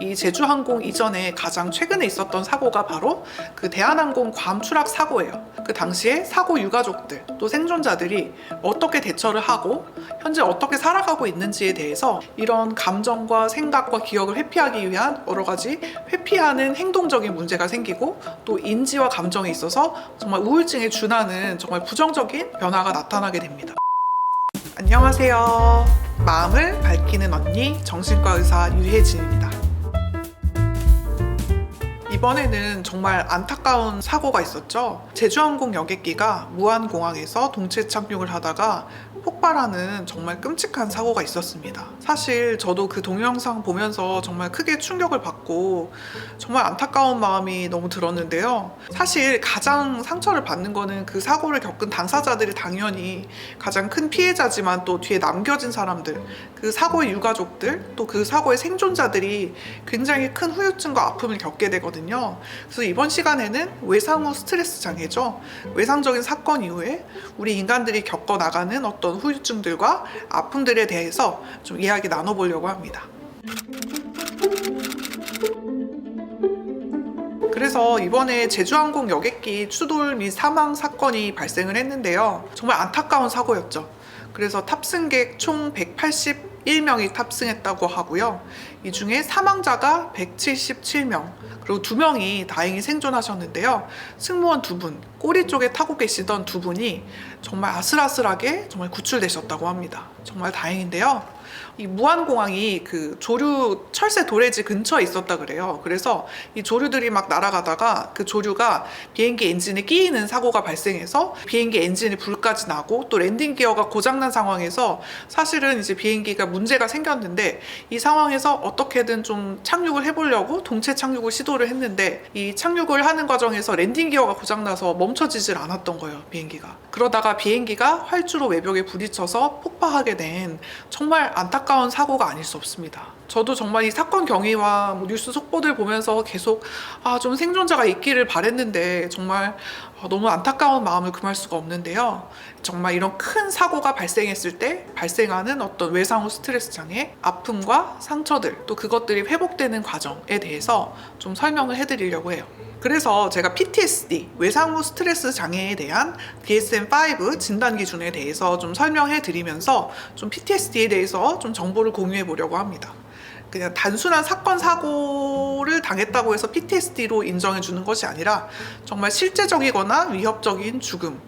이 제주항공 이전에 가장 최근에 있었던 사고가 바로 그 대한항공 괌 추락 사고예요. 그 당시에 사고 유가족들 또 생존자들이 어떻게 대처를 하고 현재 어떻게 살아가고 있는지에 대해서 이런 감정과 생각과 기억을 회피하기 위한 여러 가지 회피하는 행동적인 문제가 생기고 또 인지와 감정에 있어서 정말 우울증에 준하는 정말 부정적인 변화가 나타나게 됩니다. 안녕하세요. 마음을 밝히는 언니 정신과 의사 유혜진입니다. 이번에는 정말 안타까운 사고가 있었죠. 제주항공 여객기가 무안공항에서 동체 착륙을 하다가 폭발하는 정말 끔찍한 사고가 있었습니다. 사실 저도 그 동영상 보면서 정말 크게 충격을 받고 정말 안타까운 마음이 너무 들었는데요. 사실 가장 상처를 받는 거는 그 사고를 겪은 당사자들이 당연히 가장 큰 피해자지만 또 뒤에 남겨진 사람들, 그 사고의 유가족들, 또 그 사고의 생존자들이 굉장히 큰 후유증과 아픔을 겪게 되거든요. 그래서 이번 시간에는 외상 후 스트레스 장애죠. 외상적인 사건 이후에 우리 인간들이 겪어나가는 어떤 후유증들과 아픔들에 대해서 좀 이야기 나눠보려고 합니다. 그래서 이번에 제주항공 여객기 추돌 및 사망 사건이 발생을 했는데요. 정말 안타까운 사고였죠. 그래서 탑승객 총 181명이 탑승했다고 하고요. 이 중에 사망자가 177명, 그리고 2명이 다행히 생존하셨는데요. 승무원 2분, 꼬리 쪽에 타고 계시던 2분이 정말 아슬아슬하게 정말 구출되셨다고 합니다. 정말 다행인데요. 이 무안공항이 그 조류 철새 도래지 근처에 있었다 그래요. 그래서 이 조류들이 막 날아가다가 그 조류가 비행기 엔진에 끼이는 사고가 발생해서 비행기 엔진에 불까지 나고 또 랜딩 기어가 고장난 상황에서 사실은 이제 비행기가 문제가 생겼는데 이 상황에서 어떻게든 좀 착륙을 해보려고 동체 착륙을 시도를 했는데 이 착륙을 하는 과정에서 랜딩 기어가 고장나서 멈춰지질 않았던 거예요, 비행기가. 그러다가 비행기가 활주로 외벽에 부딪혀서 폭파하게 된 정말 안타까운 사고가 아닐 수 없습니다. 저도 정말 이 사건 경위와 뉴스 속보들 보면서 계속 좀 생존자가 있기를 바랬는데 정말 너무 안타까운 마음을 금할 수가 없는데요. 정말 이런 큰 사고가 발생했을 때 발생하는 어떤 외상 후 스트레스 장애, 아픔과 상처들, 또 그것들이 회복되는 과정에 대해서 좀 설명을 해드리려고 해요. 그래서 제가 PTSD, 외상 후 스트레스 장애에 대한 DSM-5 진단 기준에 대해서 좀 설명해 드리면서 좀 PTSD에 대해서 좀 정보를 공유해 보려고 합니다. 그냥 단순한 사건, 사고를 당했다고 해서 PTSD로 인정해 주는 것이 아니라 정말 실제적이거나 위협적인 죽음,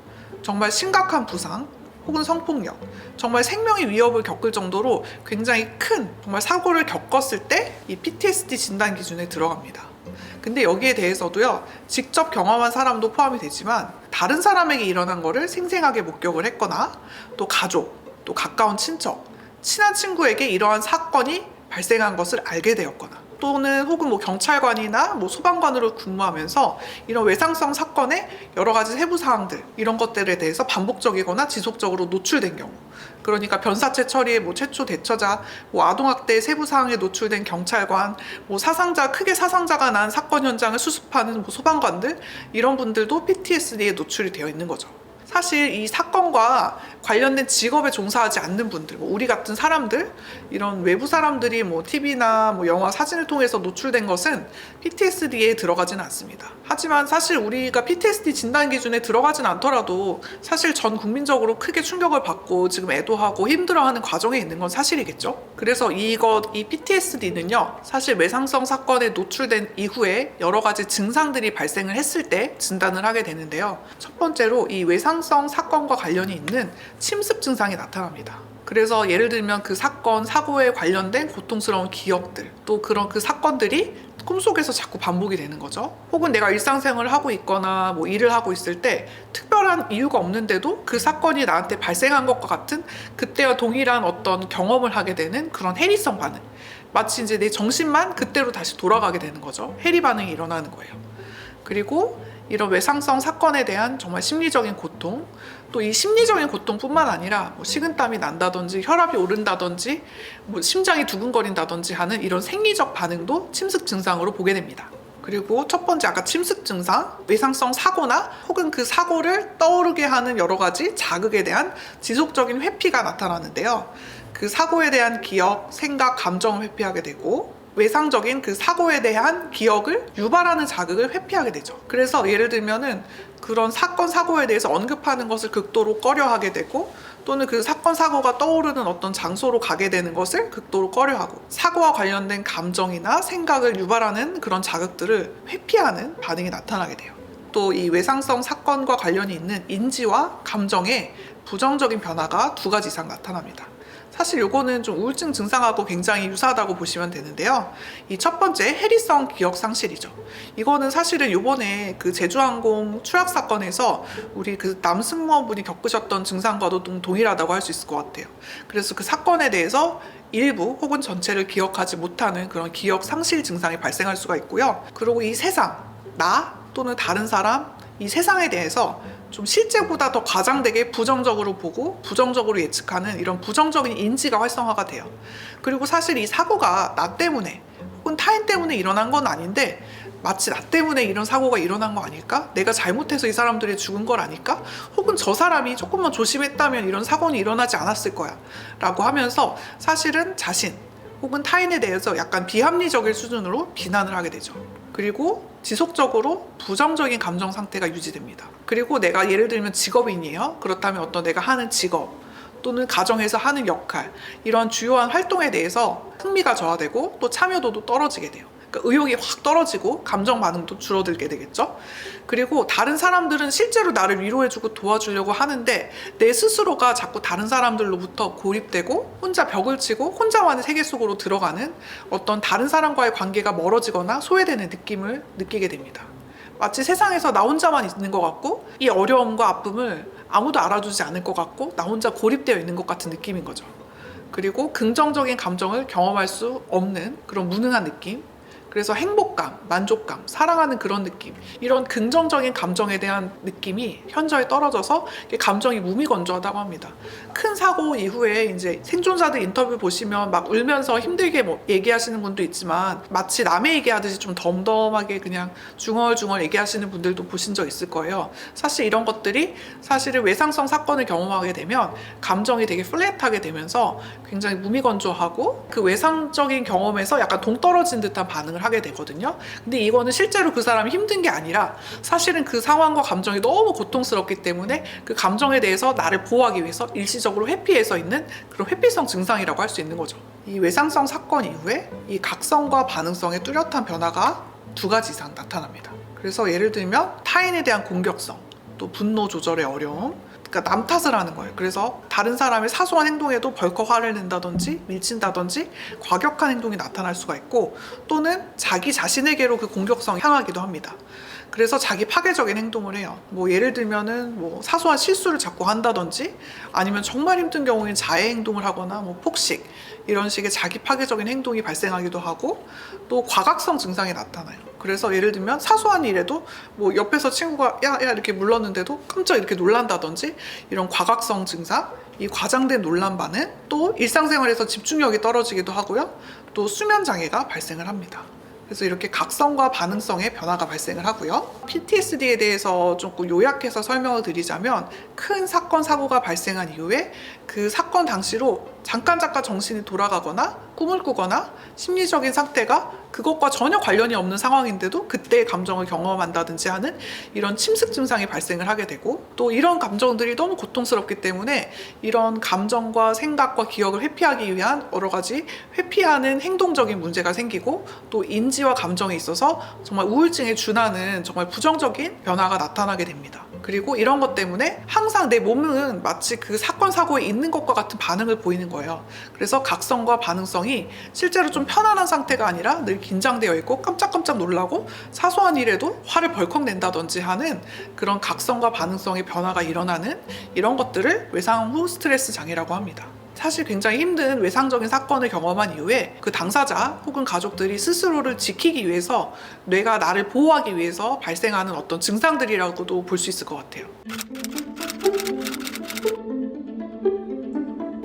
정말 심각한 부상, 혹은 성폭력, 정말 생명의 위협을 겪을 정도로 굉장히 큰 정말 사고를 겪었을 때 이 PTSD 진단 기준에 들어갑니다. 근데 여기에 대해서도요, 직접 경험한 사람도 포함이 되지만 다른 사람에게 일어난 거를 생생하게 목격을 했거나 또 가족, 또 가까운 친척, 친한 친구에게 이러한 사건이 발생한 것을 알게 되었거나 또는 혹은 경찰관이나 소방관으로 근무하면서 이런 외상성 사건의 여러 가지 세부 사항들, 이런 것들에 대해서 반복적이거나 지속적으로 노출된 경우, 그러니까 변사체 처리의 최초 대처자, 아동학대 세부 사항에 노출된 경찰관, 크게 사상자가 난 사건 현장을 수습하는 소방관들, 이런 분들도 PTSD에 노출이 되어 있는 거죠. 사실 이 사건과 관련된 직업에 종사하지 않는 분들, 우리 같은 사람들, 이런 외부 사람들이 TV나 영화, 사진을 통해서 노출된 것은 PTSD에 들어가지는 않습니다. 하지만 사실 우리가 PTSD 진단 기준에 들어가진 않더라도 사실 전 국민적으로 크게 충격을 받고 지금 애도하고 힘들어하는 과정에 있는 건 사실이겠죠. 그래서 이 PTSD는요, 사실 외상성 사건에 노출된 이후에 여러 가지 증상들이 발생을 했을 때 진단을 하게 되는데요. 첫 번째로 이 외상성 사건과 관련이 있는 침습 증상이 나타납니다. 그래서 예를 들면 그 사건, 사고에 관련된 고통스러운 기억들, 또 그 사건들이 꿈속에서 자꾸 반복이 되는 거죠. 혹은 내가 일상생활을 하고 있거나 일을 하고 있을 때 특별한 이유가 없는데도 그 사건이 나한테 발생한 것과 같은 그때와 동일한 어떤 경험을 하게 되는 그런 해리성 반응. 마치 이제 내 정신만 그때로 다시 돌아가게 되는 거죠. 해리 반응이 일어나는 거예요. 그리고 이런 외상성 사건에 대한 정말 심리적인 고통, 또 이 심리적인 고통뿐만 아니라 식은땀이 난다든지 혈압이 오른다든지 심장이 두근거린다든지 하는 이런 생리적 반응도 침습 증상으로 보게 됩니다. 그리고 첫 번째 아까 침습 증상, 외상성 사고나 혹은 그 사고를 떠오르게 하는 여러 가지 자극에 대한 지속적인 회피가 나타나는데요. 그 사고에 대한 기억, 생각, 감정을 회피하게 되고 외상적인 그 사고에 대한 기억을 유발하는 자극을 회피하게 되죠. 그래서 예를 들면은 그런 사건, 사고에 대해서 언급하는 것을 극도로 꺼려하게 되고, 또는 그 사건, 사고가 떠오르는 어떤 장소로 가게 되는 것을 극도로 꺼려하고, 사고와 관련된 감정이나 생각을 유발하는 그런 자극들을 회피하는 반응이 나타나게 돼요. 또 이 외상성 사건과 관련이 있는 인지와 감정에 부정적인 변화가 2가지 이상 나타납니다. 사실 요거는 좀 우울증 증상하고 굉장히 유사하다고 보시면 되는데요. 이 첫 번째, 해리성 기억 상실이죠. 이거는 사실은 요번에 그 제주항공 추락 사건에서 우리 그 남승무원분이 겪으셨던 증상과도 동일하다고 할 수 있을 것 같아요. 그래서 그 사건에 대해서 일부 혹은 전체를 기억하지 못하는 그런 기억 상실 증상이 발생할 수가 있고요. 그리고 이 세상, 나 또는 다른 사람, 이 세상에 대해서 좀 실제보다 더 과장되게 부정적으로 보고 부정적으로 예측하는 이런 부정적인 인지가 활성화가 돼요. 그리고 사실 이 사고가 나 때문에 혹은 타인 때문에 일어난 건 아닌데, 마치 나 때문에 이런 사고가 일어난 거 아닐까? 내가 잘못해서 이 사람들이 죽은 걸 아닐까? 혹은 저 사람이 조금만 조심했다면 이런 사고는 일어나지 않았을 거야 라고 하면서 사실은 자신 혹은 타인에 대해서 약간 비합리적인 수준으로 비난을 하게 되죠. 그리고 지속적으로 부정적인 감정 상태가 유지됩니다. 그리고 내가 예를 들면 직업인이에요. 그렇다면 어떤 내가 하는 직업 또는 가정에서 하는 역할, 이런 주요한 활동에 대해서 흥미가 저하되고 또 참여도도 떨어지게 돼요. 그러니까 의욕이 확 떨어지고 감정 반응도 줄어들게 되겠죠. 그리고 다른 사람들은 실제로 나를 위로해주고 도와주려고 하는데 내 스스로가 자꾸 다른 사람들로부터 고립되고 혼자 벽을 치고 혼자만의 세계 속으로 들어가는 어떤 다른 사람과의 관계가 멀어지거나 소외되는 느낌을 느끼게 됩니다. 마치 세상에서 나 혼자만 있는 것 같고, 이 어려움과 아픔을 아무도 알아주지 않을 것 같고, 나 혼자 고립되어 있는 것 같은 느낌인 거죠. 그리고 긍정적인 감정을 경험할 수 없는 그런 무능한 느낌, 그래서 행복감, 만족감, 사랑하는 그런 느낌, 이런 긍정적인 감정에 대한 느낌이 현저히 떨어져서 감정이 무미건조하다고 합니다. 큰 사고 이후에 이제 생존자들 인터뷰 보시면 막 울면서 힘들게 뭐 얘기하시는 분도 있지만, 마치 남의 얘기하듯이 좀 덤덤하게 그냥 중얼중얼 얘기하시는 분들도 보신 적 있을 거예요. 사실 이런 것들이 사실은 외상성 사건을 경험하게 되면 감정이 되게 플랫하게 되면서 굉장히 무미건조하고, 그 외상적인 경험에서 약간 동떨어진 듯한 반응을 하게 되거든요. 근데 이거는 실제로 그 사람이 힘든 게 아니라 사실은 그 상황과 감정이 너무 고통스럽기 때문에 그 감정에 대해서 나를 보호하기 위해서 일시적으로 회피해서 있는 그런 회피성 증상이라고 할 수 있는 거죠. 이 외상성 사건 이후에 이 각성과 반응성의 뚜렷한 변화가 2가지 이상 나타납니다. 그래서 예를 들면 타인에 대한 공격성, 또 분노 조절의 어려움, 그러니까 남 탓을 하는 거예요. 그래서 다른 사람의 사소한 행동에도 벌컥 화를 낸다든지 밀친다든지 과격한 행동이 나타날 수가 있고, 또는 자기 자신에게로 그 공격성이 향하기도 합니다. 그래서 자기 파괴적인 행동을 해요. 뭐 예를 들면은 뭐 사소한 실수를 자꾸 한다든지, 아니면 정말 힘든 경우엔 자해 행동을 하거나 뭐 폭식, 이런 식의 자기 파괴적인 행동이 발생하기도 하고, 또 과각성 증상이 나타나요. 그래서 예를 들면 사소한 일에도 뭐 옆에서 친구가 야 이렇게 물렀는데도 깜짝 이렇게 놀란다든지, 이런 과각성 증상, 이 과장된 논란 반응, 또 일상생활에서 집중력이 떨어지기도 하고요. 또 수면 장애가 발생을 합니다. 그래서 이렇게 각성과 반응성의 변화가 발생을 하고요. PTSD에 대해서 조금 요약해서 설명을 드리자면, 큰 사건, 사고가 발생한 이후에 그 사건 당시로 잠깐 정신이 돌아가거나 꿈을 꾸거나 심리적인 상태가 그것과 전혀 관련이 없는 상황인데도 그때의 감정을 경험한다든지 하는 이런 침습 증상이 발생을 하게 되고, 또 이런 감정들이 너무 고통스럽기 때문에 이런 감정과 생각과 기억을 회피하기 위한 여러 가지 회피하는 행동적인 문제가 생기고, 또 인지와 감정에 있어서 정말 우울증에 준하는 정말 부정적인 변화가 나타나게 됩니다. 그리고 이런 것 때문에 항상 내 몸은 마치 그 사건, 사고에 있는 것과 같은 반응을 보이는 거예요. 그래서 각성과 반응성이 실제로 좀 편안한 상태가 아니라 늘 긴장되어 있고 깜짝깜짝 놀라고 사소한 일에도 화를 벌컥 낸다든지 하는 그런 각성과 반응성의 변화가 일어나는 이런 것들을 외상 후 스트레스 장애라고 합니다. 사실 굉장히 힘든 외상적인 사건을 경험한 이후에 그 당사자 혹은 가족들이 스스로를 지키기 위해서 뇌가 나를 보호하기 위해서 발생하는 어떤 증상들이라고도 볼 수 있을 것 같아요.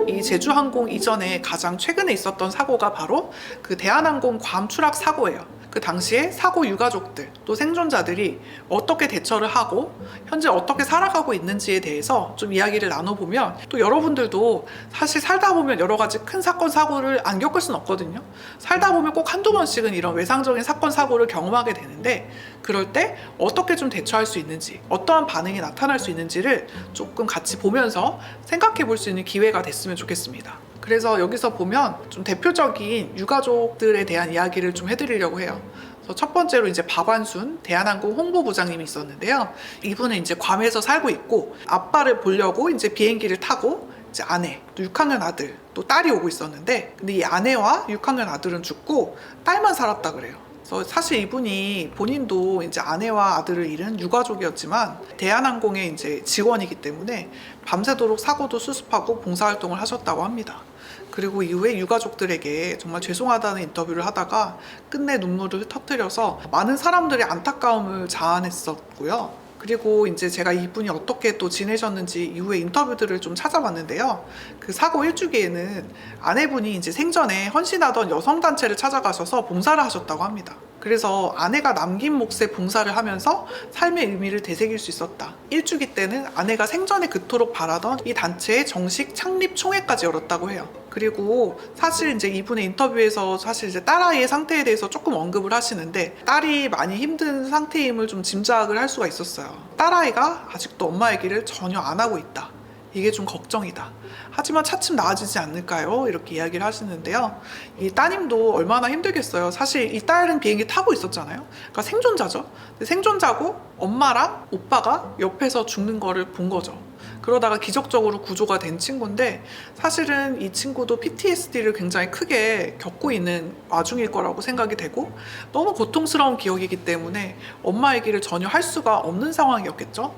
이 제주항공 이전에 가장 최근에 있었던 사고가 바로 그 대한항공 괌 추락 사고예요. 그 그 당시에 사고 유가족들 또 생존자들이 어떻게 대처를 하고 현재 어떻게 살아가고 있는지에 대해서 좀 이야기를 나눠보면, 또 여러분들도 사실 살다 보면 여러 가지 큰 사건 사고를 안 겪을 순 없거든요. 살다 보면 꼭 한두 번씩은 이런 외상적인 사건 사고를 경험하게 되는데, 그럴 때 어떻게 좀 대처할 수 있는지, 어떠한 반응이 나타날 수 있는지를 조금 같이 보면서 생각해 볼 수 있는 기회가 됐으면 좋겠습니다. 그래서 여기서 보면 좀 대표적인 유가족들에 대한 이야기를 좀 해드리려고 해요. 그래서 첫 번째로 이제 박완순 대한항공 홍보부장님이 있었는데요. 이분은 이제 괌에서 살고 있고, 아빠를 보려고 이제 비행기를 타고 이제 아내, 또 6학년 아들, 또 딸이 오고 있었는데, 근데 이 아내와 6학년 아들은 죽고 딸만 살았다 그래요. 그래서 사실 이분이 본인도 이제 아내와 아들을 잃은 유가족이었지만 대한항공의 이제 직원이기 때문에 밤새도록 사고도 수습하고 봉사활동을 하셨다고 합니다. 그리고 이후에 유가족들에게 정말 죄송하다는 인터뷰를 하다가 끝내 눈물을 터뜨려서 많은 사람들의 안타까움을 자아냈었고요. 그리고 이제 제가 이분이 어떻게 또 지내셨는지 이후에 인터뷰들을 좀 찾아봤는데요. 그 사고 일주기에는 아내분이 이제 생전에 헌신하던 여성단체를 찾아가셔서 봉사를 하셨다고 합니다. 그래서 아내가 남긴 몫에 봉사를 하면서 삶의 의미를 되새길 수 있었다. 일주기 때는 아내가 생전에 그토록 바라던 이 단체의 정식 창립 총회까지 열었다고 해요. 그리고 사실 이제 이분의 인터뷰에서 사실 이제 딸아이의 상태에 대해서 조금 언급을 하시는데, 딸이 많이 힘든 상태임을 좀 짐작을 할 수가 있었어요. 딸아이가 아직도 엄마 얘기를 전혀 안 하고 있다. 이게 좀 걱정이다. 하지만 차츰 나아지지 않을까요? 이렇게 이야기를 하시는데요. 이 따님도 얼마나 힘들겠어요. 사실 이 딸은 비행기 타고 있었잖아요. 그러니까 생존자죠. 생존자고 엄마랑 오빠가 옆에서 죽는 거를 본 거죠. 그러다가 기적적으로 구조가 된 친구인데, 사실은 이 친구도 PTSD를 굉장히 크게 겪고 있는 와중일 거라고 생각이 되고, 너무 고통스러운 기억이기 때문에 엄마 얘기를 전혀 할 수가 없는 상황이었겠죠.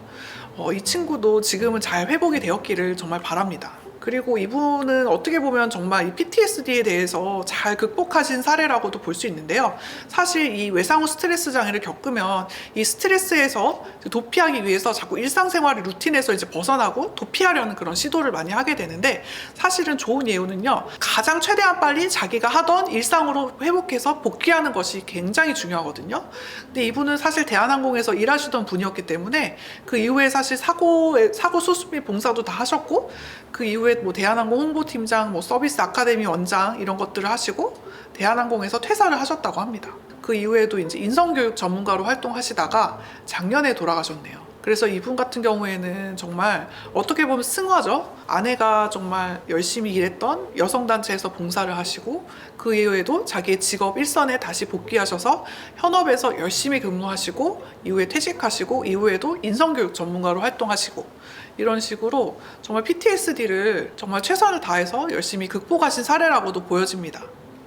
이 친구도 지금은 잘 회복이 되었기를 정말 바랍니다. 그리고 이분은 어떻게 보면 정말 이 PTSD에 대해서 잘 극복하신 사례라고도 볼 수 있는데요. 사실 이 외상 후 스트레스 장애를 겪으면 이 스트레스에서 도피하기 위해서 자꾸 일상생활의 루틴에서 이제 벗어나고 도피하려는 그런 시도를 많이 하게 되는데, 사실은 좋은 예우는요, 가장 최대한 빨리 자기가 하던 일상으로 회복해서 복귀하는 것이 굉장히 중요하거든요. 근데 이분은 사실 대한항공에서 일하시던 분이었기 때문에 그 이후에 사실 사고 수습 및 봉사도 다 하셨고, 그 이후에 뭐 대한항공 홍보팀장, 뭐 서비스 아카데미 원장 이런 것들을 하시고 대한항공에서 퇴사를 하셨다고 합니다. 그 이후에도 이제 인성교육 전문가로 활동하시다가 작년에 돌아가셨네요. 그래서 이분 같은 경우에는 정말 어떻게 보면 승화죠. 아내가 정말 열심히 일했던 여성단체에서 봉사를 하시고, 그 이후에도 자기의 직업 일선에 다시 복귀하셔서 현업에서 열심히 근무하시고, 이후에 퇴직하시고, 이후에도 인성교육 전문가로 활동하시고, 이런 식으로 정말 PTSD를 정말 최선을 다해서 열심히 극복하신 사례라고도 보여집니다.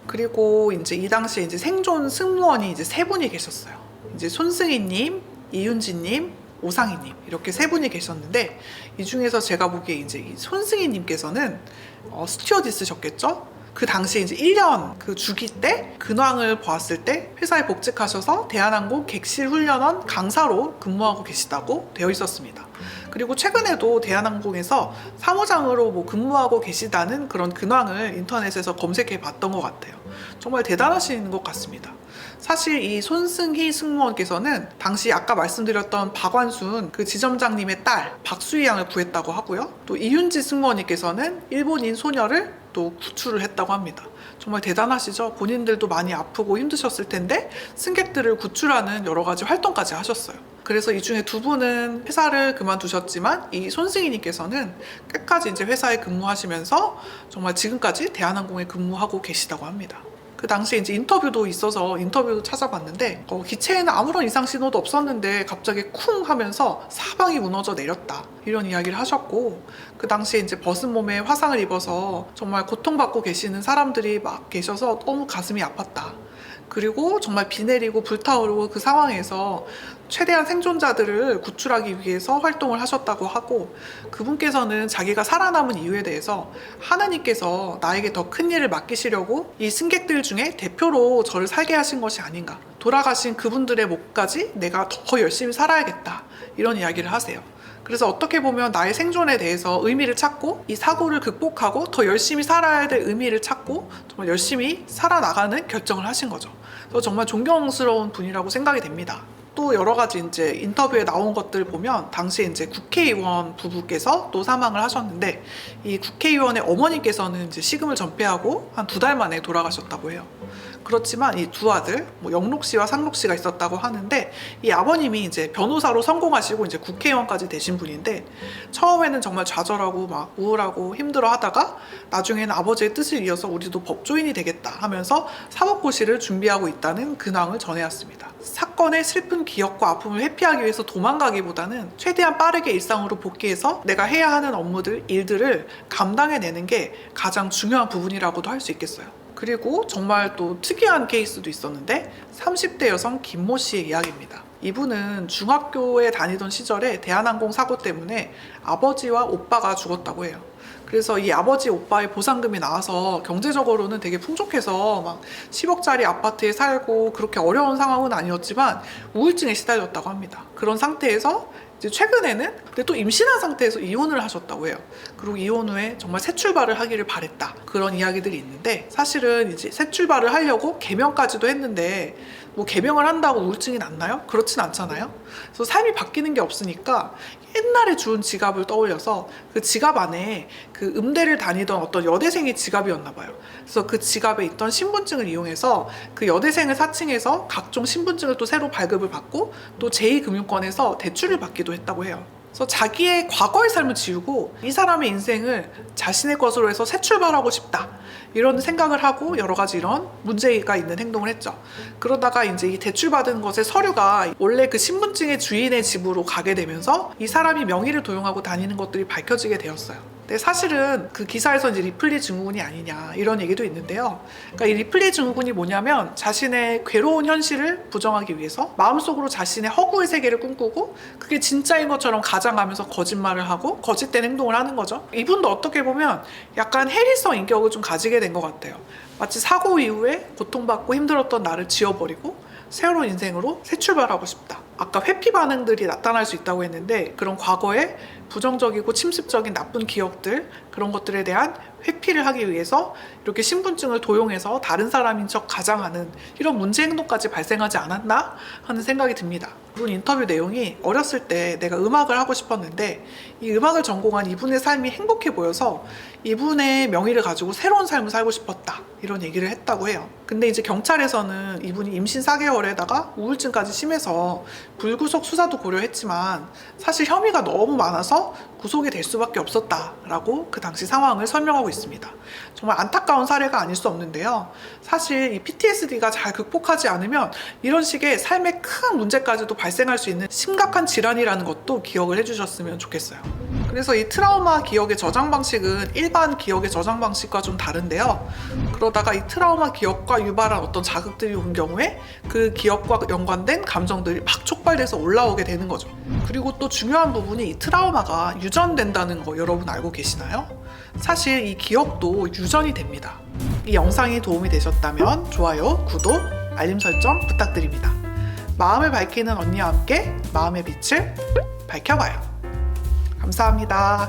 그리고 이제 이 당시에 이제 생존 승무원이 이제 세 분이 계셨어요. 이제 손승희님, 이윤지님, 오상희님, 이렇게 세 분이 계셨는데, 이 중에서 제가 보기에 이제 이 손승희님께서는 스튜어디스셨겠죠? 그 당시에 이제 1년 그 주기 때 근황을 보았을 때 회사에 복직하셔서 대한항공 객실 훈련원 강사로 근무하고 계시다고 되어 있었습니다. 그리고 최근에도 대한항공에서 사무장으로 뭐 근무하고 계시다는 그런 근황을 인터넷에서 검색해 봤던 것 같아요. 정말 대단하신 것 같습니다. 사실 이 손승희 승무원께서는 당시 아까 말씀드렸던 박완순 그 지점장님의 딸 박수희 양을 구했다고 하고요. 또 이윤지 승무원님께서는 일본인 소녀를 또 구출을 했다고 합니다. 정말 대단하시죠? 본인들도 많이 아프고 힘드셨을 텐데 승객들을 구출하는 여러 가지 활동까지 하셨어요. 그래서 이 중에 두 분은 회사를 그만두셨지만, 이 손승희님께서는 끝까지 이제 회사에 근무하시면서 정말 지금까지 대한항공에 근무하고 계시다고 합니다. 그 당시에 이제 인터뷰도 있어서 인터뷰도 찾아봤는데, 기체에는 아무런 이상 신호도 없었는데 갑자기 쿵 하면서 사방이 무너져 내렸다, 이런 이야기를 하셨고, 그 당시에 이제 벗은 몸에 화상을 입어서 정말 고통받고 계시는 사람들이 막 계셔서 너무 가슴이 아팠다. 그리고 정말 비 내리고 불타오르고 그 상황에서 최대한 생존자들을 구출하기 위해서 활동을 하셨다고 하고, 그분께서는 자기가 살아남은 이유에 대해서 하나님께서 나에게 더 큰 일을 맡기시려고 이 승객들 중에 대표로 저를 살게 하신 것이 아닌가, 돌아가신 그분들의 몫까지 내가 더 열심히 살아야겠다, 이런 이야기를 하세요. 그래서 어떻게 보면 나의 생존에 대해서 의미를 찾고, 이 사고를 극복하고 더 열심히 살아야 될 의미를 찾고 정말 열심히 살아나가는 결정을 하신 거죠. 정말 존경스러운 분이라고 생각이 됩니다. 또 여러 가지 이제 인터뷰에 나온 것들 보면 당시에 이제 국회의원 부부께서 또 사망을 하셨는데, 이 국회의원의 어머니께서는 이제 식음을 전폐하고 한 2달 만에 돌아가셨다고 해요. 그렇지만 이 두 아들, 영록 씨와 상록 씨가 있었다고 하는데, 이 아버님이 이제 변호사로 성공하시고 이제 국회의원까지 되신 분인데, 처음에는 정말 좌절하고 막 우울하고 힘들어 하다가 나중에는 아버지의 뜻을 이어서 우리도 법조인이 되겠다 하면서 사법고시를 준비하고 있다는 근황을 전해왔습니다. 사건의 슬픈 기억과 아픔을 회피하기 위해서 도망가기보다는 최대한 빠르게 일상으로 복귀해서 내가 해야 하는 업무들, 일들을 감당해내는 게 가장 중요한 부분이라고도 할 수 있겠어요. 그리고 정말 또 특이한 케이스도 있었는데, 30대 여성 김모 씨의 이야기입니다. 이분은 중학교에 다니던 시절에 대한항공 사고 때문에 아버지와 오빠가 죽었다고 해요. 그래서 이 아버지 오빠의 보상금이 나와서 경제적으로는 되게 풍족해서 막 10억짜리 아파트에 살고 그렇게 어려운 상황은 아니었지만 우울증에 시달렸다고 합니다. 그런 상태에서 이제 최근에는 근데 또 임신한 상태에서 이혼을 하셨다고 해요. 그리고 이혼 후에 정말 새 출발을 하기를 바랬다, 그런 이야기들이 있는데, 사실은 이제 새 출발을 하려고 개명까지도 했는데 개명을 한다고 우울증이 낫나요? 그렇진 않잖아요. 그래서 삶이 바뀌는 게 없으니까 옛날에 주운 지갑을 떠올려서 그 지갑 안에 그 음대를 다니던 어떤 여대생의 지갑이었나 봐요. 그래서 그 지갑에 있던 신분증을 이용해서 그 여대생을 사칭해서 각종 신분증을 또 새로 발급을 받고 또 제2금융권에서 대출을 받기도 했다고 해요. 그래서 자기의 과거의 삶을 지우고 이 사람의 인생을 자신의 것으로 해서 새 출발하고 싶다, 이런 생각을 하고 여러 가지 이런 문제가 있는 행동을 했죠. 그러다가 이제 이 대출받은 것의 서류가 원래 그 신분증의 주인의 집으로 가게 되면서 이 사람이 명의를 도용하고 다니는 것들이 밝혀지게 되었어요. 근데 사실은 그 기사에서 이제 리플리 증후군이 아니냐, 이런 얘기도 있는데요. 그러니까 이 리플리 증후군이 뭐냐면, 자신의 괴로운 현실을 부정하기 위해서 마음속으로 자신의 허구의 세계를 꿈꾸고 그게 진짜인 것처럼 가장하면서 거짓말을 하고 거짓된 행동을 하는 거죠. 이분도 어떻게 보면 약간 해리성 인격을 좀 가지게 된 것 같아요. 마치 사고 이후에 고통받고 힘들었던 나를 지워버리고 새로운 인생으로 새 출발하고 싶다. 아까 회피 반응들이 나타날 수 있다고 했는데, 그런 과거의 부정적이고 침습적인 나쁜 기억들, 그런 것들에 대한 회피를 하기 위해서 이렇게 신분증을 도용해서 다른 사람인 척 가장하는 이런 문제 행동까지 발생하지 않았나 하는 생각이 듭니다. 이분 인터뷰 내용이 어렸을 때 내가 음악을 하고 싶었는데 이 음악을 전공한 이분의 삶이 행복해 보여서 이분의 명의를 가지고 새로운 삶을 살고 싶었다, 이런 얘기를 했다고 해요. 근데 이제 경찰에서는 이분이 임신 4개월에다가 우울증까지 심해서 불구속 수사도 고려했지만 사실 혐의가 너무 많아서 구속이 될 수밖에 없었다라고 그 당시 상황을 설명하고 있습니다. 정말 안타까운 사례가 아닐 수 없는데요. 사실 이 PTSD가 잘 극복하지 않으면 이런 식의 삶의 큰 문제까지도 발생할 수 있는 심각한 질환이라는 것도 기억을 해주셨으면 좋겠어요. 그래서 이 트라우마 기억의 저장 방식은 일반 기억의 저장 방식과 좀 다른데요. 그러다가 이 트라우마 기억과 유발한 어떤 자극들이 온 경우에 그 기억과 연관된 감정들이 막 촉발돼서 올라오게 되는 거죠. 그리고 또 중요한 부분이 이 트라우마가 유전된다는 거 여러분 알고 계시나요? 사실 이 기억도 유전이 됩니다. 이 영상이 도움이 되셨다면 좋아요, 구독, 알림 설정 부탁드립니다. 마음을 밝히는 언니와 함께 마음의 빛을 밝혀봐요. 감사합니다.